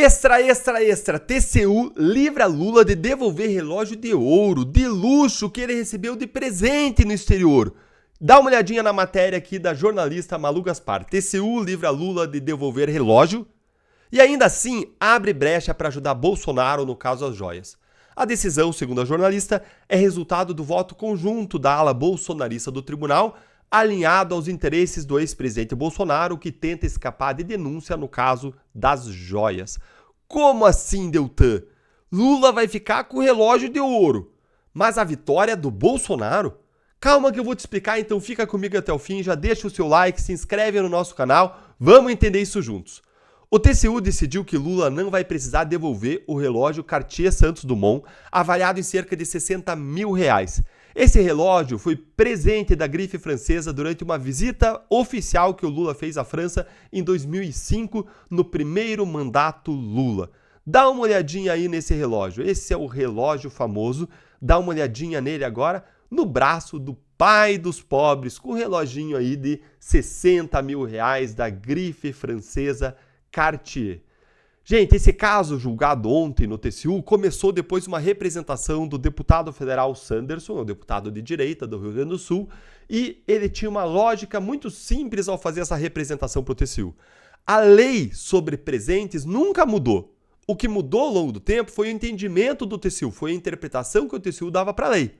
Extra, extra, extra. TCU livra Lula de devolver relógio de ouro, de luxo, que ele recebeu de presente no exterior. Dá uma olhadinha na matéria aqui da jornalista Malu Gaspar. TCU livra Lula de devolver relógio e ainda assim abre brecha para ajudar Bolsonaro no caso das joias. A decisão, segundo a jornalista, é resultado do voto conjunto da ala bolsonarista do tribunal, alinhado aos interesses do ex-presidente Bolsonaro, que tenta escapar de denúncia no caso das joias. Como assim, Deltan? Lula vai ficar com o relógio de ouro, mas a vitória é do Bolsonaro? Calma que eu vou te explicar, então fica comigo até o fim, já deixa o seu like, se inscreve no nosso canal, vamos entender isso juntos. O TCU decidiu que Lula não vai precisar devolver o relógio Cartier Santos Dumont, avaliado em cerca de R$60 mil. Esse relógio foi presente da grife francesa durante uma visita oficial que o Lula fez à França em 2005, no primeiro mandato Lula. Dá uma olhadinha aí nesse relógio, esse é o relógio famoso, dá uma olhadinha nele agora, no braço do pai dos pobres, com um reloginho aí de R$60 mil da grife francesa Cartier. Gente, esse caso julgado ontem no TCU começou depois de uma representação do deputado federal Sanderson, um deputado de direita do Rio Grande do Sul, e ele tinha uma lógica muito simples ao fazer essa representação para o TCU. A lei sobre presentes nunca mudou. O que mudou ao longo do tempo foi o entendimento do TCU, foi a interpretação que o TCU dava para a lei.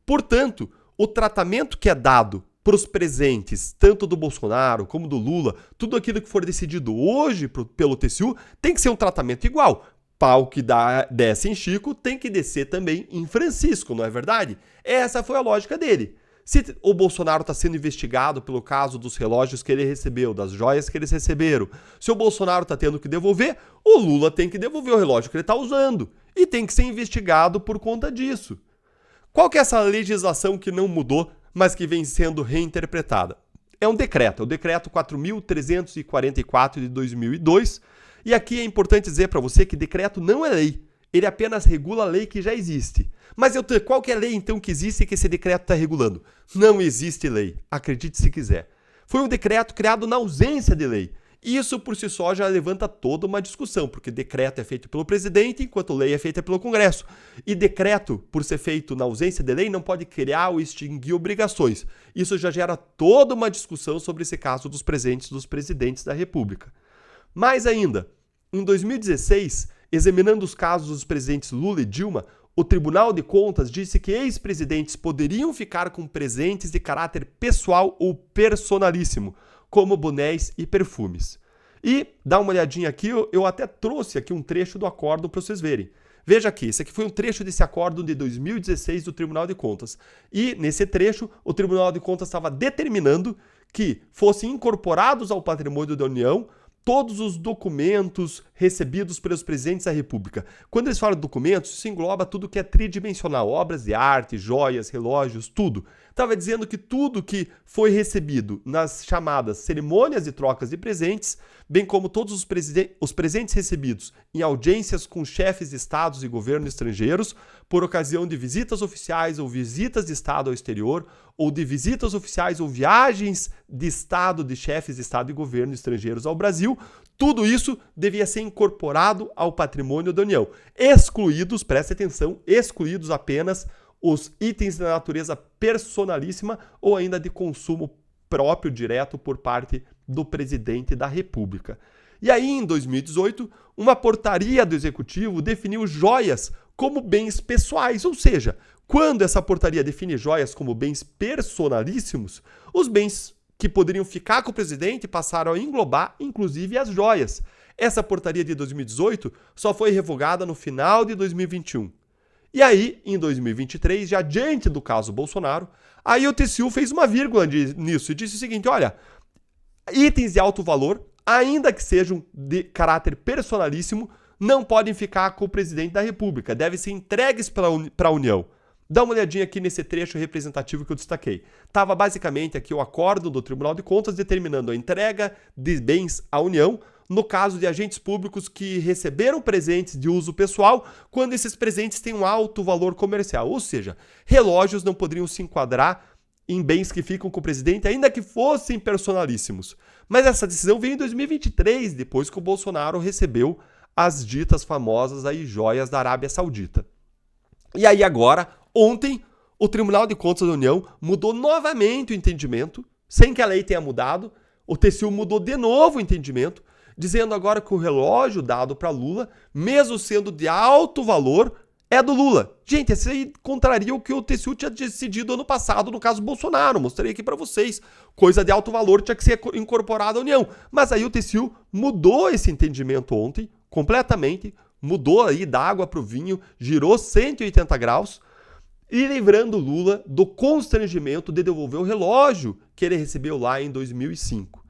Portanto, o tratamento que é dado para os presentes, tanto do Bolsonaro como do Lula, tudo aquilo que for decidido hoje pelo TCU, tem que ser um tratamento igual. Pau que desce em Chico tem que descer também em Francisco, não é verdade? Essa foi a lógica dele. Se o Bolsonaro está sendo investigado pelo caso dos relógios que ele recebeu, das joias que eles receberam, se o Bolsonaro está tendo que devolver, o Lula tem que devolver o relógio que ele está usando e tem que ser investigado por conta disso. Qual que é essa legislação que não mudou, mas que vem sendo reinterpretada? É um decreto, é o decreto 4.344 de 2002, e aqui é importante dizer para você que decreto não é lei, ele apenas regula a lei que já existe. Mas qual que é a lei então que existe e que esse decreto está regulando? Não existe lei, acredite se quiser. Foi um decreto criado na ausência de lei. Isso por si só já levanta toda uma discussão, porque decreto é feito pelo presidente, enquanto lei é feita pelo Congresso. E decreto, por ser feito na ausência de lei, não pode criar ou extinguir obrigações. Isso já gera toda uma discussão sobre esse caso dos presentes dos presidentes da República. Mais ainda, em 2016, examinando os casos dos presidentes Lula e Dilma, o Tribunal de Contas disse que ex-presidentes poderiam ficar com presentes de caráter pessoal ou personalíssimo, como bonés e perfumes. E dá uma olhadinha aqui, eu até trouxe aqui um trecho do acórdão para vocês verem. Veja aqui, esse aqui foi um trecho desse acórdão de 2016 do Tribunal de Contas. E nesse trecho, o Tribunal de Contas estava determinando que fossem incorporados ao patrimônio da União todos os documentos recebidos pelos presidentes da República. Quando eles falam de documentos, isso engloba tudo que é tridimensional, obras de arte, joias, relógios, tudo. Estava dizendo que tudo que foi recebido nas chamadas cerimônias de trocas de presentes, bem como todos os presentes recebidos em audiências com chefes de estados e governos estrangeiros, por ocasião de visitas oficiais ou visitas de estado ao exterior, ou de visitas oficiais ou viagens de estado de chefes de estado e governo estrangeiros ao Brasil, tudo isso devia ser incorporado ao patrimônio da União. Excluídos, preste atenção, excluídos apenas os itens da natureza personalíssima ou ainda de consumo próprio direto por parte do presidente da República. E aí, em 2018, uma portaria do Executivo definiu joias como bens pessoais, ou seja, quando essa portaria define joias como bens personalíssimos, os bens que poderiam ficar com o presidente passaram a englobar, inclusive, as joias. Essa portaria de 2018 só foi revogada no final de 2021. E aí, em 2023, já diante do caso Bolsonaro, aí o TCU fez uma vírgula nisso e disse o seguinte, olha, itens de alto valor, ainda que sejam de caráter personalíssimo, não podem ficar com o presidente da República, devem ser entregues para a União. Dá uma olhadinha aqui nesse trecho representativo que eu destaquei. Estava basicamente aqui o acórdão do Tribunal de Contas determinando a entrega de bens à União, no caso de agentes públicos que receberam presentes de uso pessoal, quando esses presentes têm um alto valor comercial. Ou seja, relógios não poderiam se enquadrar em bens que ficam com o presidente, ainda que fossem personalíssimos. Mas essa decisão veio em 2023, depois que o Bolsonaro recebeu as ditas famosas aí joias da Arábia Saudita. E aí agora, ontem, o Tribunal de Contas da União mudou novamente o entendimento, sem que a lei tenha mudado. O TCU mudou de novo o entendimento, dizendo agora que o relógio dado para Lula, mesmo sendo de alto valor, é do Lula. Gente, isso aí contraria o que o TCU tinha decidido ano passado no caso Bolsonaro. Mostrei aqui para vocês. Coisa de alto valor tinha que ser incorporada à União. Mas aí o TCU mudou esse entendimento ontem, completamente, mudou aí da água para o vinho, girou 180 graus, e livrando Lula do constrangimento de devolver o relógio que ele recebeu lá em 2005.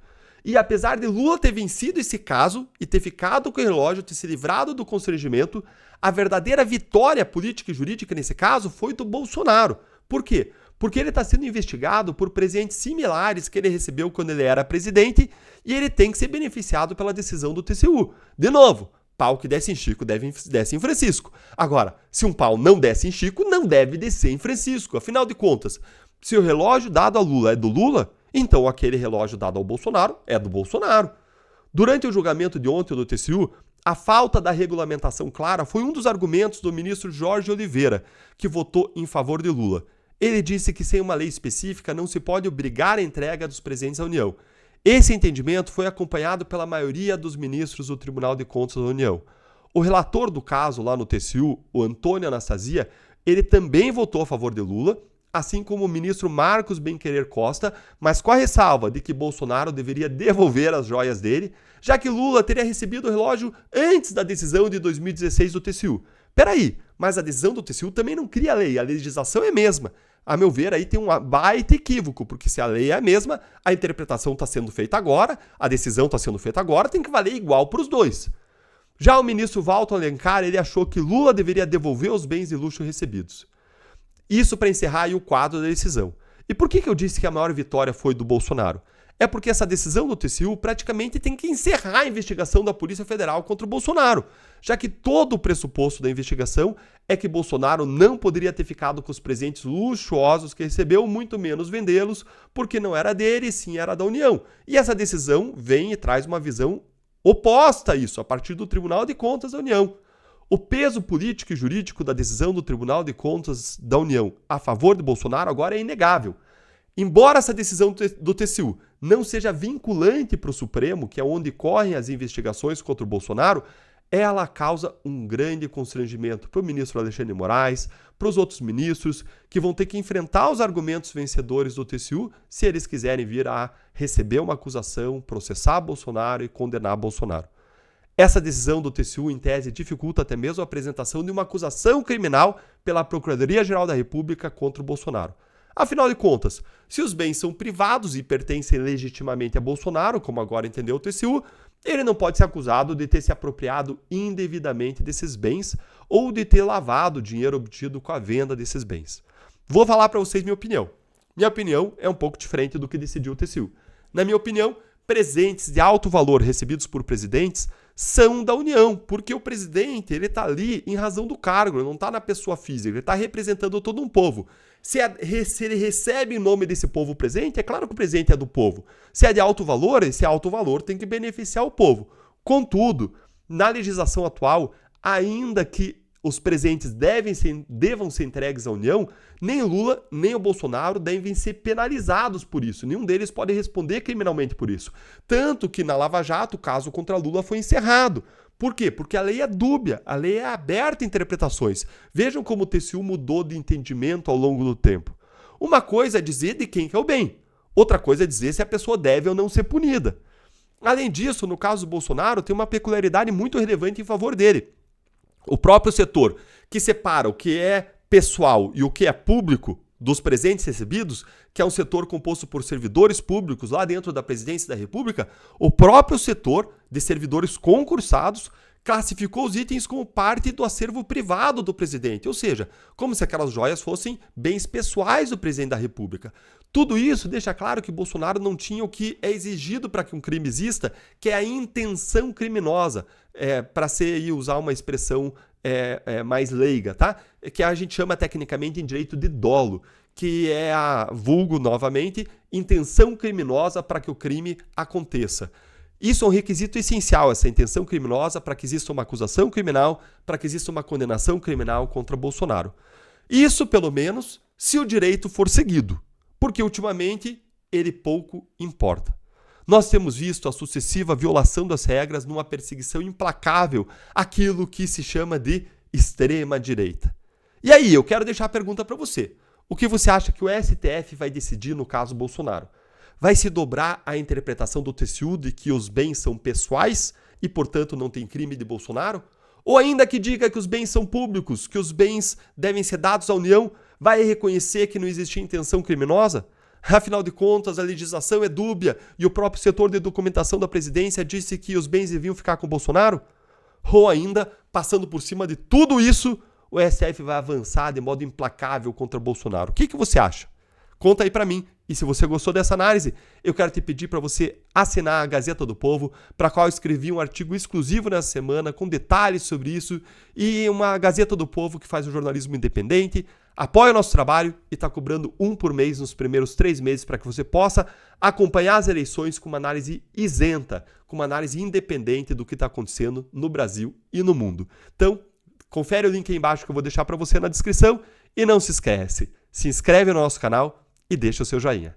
E apesar de Lula ter vencido esse caso e ter ficado com o relógio, ter se livrado do constrangimento, a verdadeira vitória política e jurídica nesse caso foi do Bolsonaro. Por quê? Porque ele está sendo investigado por presentes similares que ele recebeu quando ele era presidente e ele tem que ser beneficiado pela decisão do TCU. De novo, pau que desce em Chico desce em Francisco. Agora, se um pau não desce em Chico, não deve descer em Francisco. Afinal de contas, se o relógio dado a Lula é do Lula, então aquele relógio dado ao Bolsonaro é do Bolsonaro. Durante o julgamento de ontem do TCU, a falta da regulamentação clara foi um dos argumentos do ministro Jorge Oliveira, que votou em favor de Lula. Ele disse que sem uma lei específica não se pode obrigar a entrega dos presentes à União. Esse entendimento foi acompanhado pela maioria dos ministros do Tribunal de Contas da União. O relator do caso lá no TCU, o Antônio Anastasia, ele também votou a favor de Lula, assim como o ministro Marcos Benquerer Costa, mas com a ressalva de que Bolsonaro deveria devolver as joias dele, já que Lula teria recebido o relógio antes da decisão de 2016 do TCU. Peraí, mas a decisão do TCU também não cria lei, a legislação é a mesma. A meu ver, aí tem um baita equívoco, porque se a lei é a mesma, a interpretação está sendo feita agora, a decisão está sendo feita agora, tem que valer igual para os dois. Já o ministro Walter Alencar, ele achou que Lula deveria devolver os bens de luxo recebidos. Isso para encerrar aí o quadro da decisão. E por que eu disse que a maior vitória foi do Bolsonaro? É porque essa decisão do TCU praticamente tem que encerrar a investigação da Polícia Federal contra o Bolsonaro, já que todo o pressuposto da investigação é que Bolsonaro não poderia ter ficado com os presentes luxuosos que recebeu, muito menos vendê-los, porque não era dele, sim era da União. E essa decisão vem e traz uma visão oposta a isso, a partir do Tribunal de Contas da União. O peso político e jurídico da decisão do Tribunal de Contas da União a favor de Bolsonaro agora é inegável. Embora essa decisão do TCU não seja vinculante para o Supremo, que é onde correm as investigações contra o Bolsonaro, ela causa um grande constrangimento para o ministro Alexandre de Moraes, para os outros ministros, que vão ter que enfrentar os argumentos vencedores do TCU se eles quiserem vir a receber uma acusação, processar Bolsonaro e condenar Bolsonaro. Essa decisão do TCU, em tese, dificulta até mesmo a apresentação de uma acusação criminal pela Procuradoria-Geral da República contra o Bolsonaro. Afinal de contas, se os bens são privados e pertencem legitimamente a Bolsonaro, como agora entendeu o TCU, ele não pode ser acusado de ter se apropriado indevidamente desses bens ou de ter lavado o dinheiro obtido com a venda desses bens. Vou falar para vocês minha opinião. Minha opinião é um pouco diferente do que decidiu o TCU. Na minha opinião, presentes de alto valor recebidos por presidentes são da União, porque o presidente ele está ali em razão do cargo, ele não está na pessoa física, ele está representando todo um povo. Se ele recebe em nome desse povo presente, é claro que o presente é do povo. Se é de alto valor, esse alto valor tem que beneficiar o povo. Contudo, na legislação atual, ainda que os presentes devam ser entregues à União, nem Lula nem o Bolsonaro devem ser penalizados por isso. Nenhum deles pode responder criminalmente por isso. Tanto que na Lava Jato o caso contra Lula foi encerrado. Por quê? Porque a lei é dúbia, a lei é aberta a interpretações. Vejam como o TCU mudou de entendimento ao longo do tempo. Uma coisa é dizer de quem que é o bem, outra coisa é dizer se a pessoa deve ou não ser punida. Além disso, no caso do Bolsonaro, tem uma peculiaridade muito relevante em favor dele. O próprio setor que separa o que é pessoal e o que é público dos presentes recebidos, que é um setor composto por servidores públicos lá dentro da Presidência da República, o próprio setor de servidores concursados classificou os itens como parte do acervo privado do presidente, ou seja, como se aquelas joias fossem bens pessoais do presidente da República. Tudo isso deixa claro que Bolsonaro não tinha o que é exigido para que um crime exista, que é a intenção criminosa, para usar uma expressão mais leiga, tá? Que a gente chama tecnicamente em direito de dolo, que é a, vulgo novamente, intenção criminosa para que o crime aconteça. Isso é um requisito essencial, essa intenção criminosa, para que exista uma acusação criminal, para que exista uma condenação criminal contra Bolsonaro. Isso, pelo menos, se o direito for seguido, porque ultimamente ele pouco importa. Nós temos visto a sucessiva violação das regras numa perseguição implacável àquilo que se chama de extrema-direita. E aí, eu quero deixar a pergunta para você. O que você acha que o STF vai decidir no caso Bolsonaro? Vai se dobrar a interpretação do TCU de que os bens são pessoais e, portanto, não tem crime de Bolsonaro? Ou ainda que diga que os bens são públicos, que os bens devem ser dados à União, vai reconhecer que não existia intenção criminosa? Afinal de contas, a legislação é dúbia e o próprio setor de documentação da presidência disse que os bens deviam ficar com Bolsonaro? Ou ainda, passando por cima de tudo isso, o STF vai avançar de modo implacável contra Bolsonaro? O que você acha? Conta aí pra mim. E se você gostou dessa análise, eu quero te pedir para você assinar a Gazeta do Povo, para a qual eu escrevi um artigo exclusivo nessa semana com detalhes sobre isso, e uma Gazeta do Povo que faz um jornalismo independente, apoia o nosso trabalho e está cobrando um por mês nos primeiros 3 meses para que você possa acompanhar as eleições com uma análise isenta, com uma análise independente do que está acontecendo no Brasil e no mundo. Então, confere o link aí embaixo que eu vou deixar para você na descrição e não se esquece, se inscreve no nosso canal e deixa o seu joinha.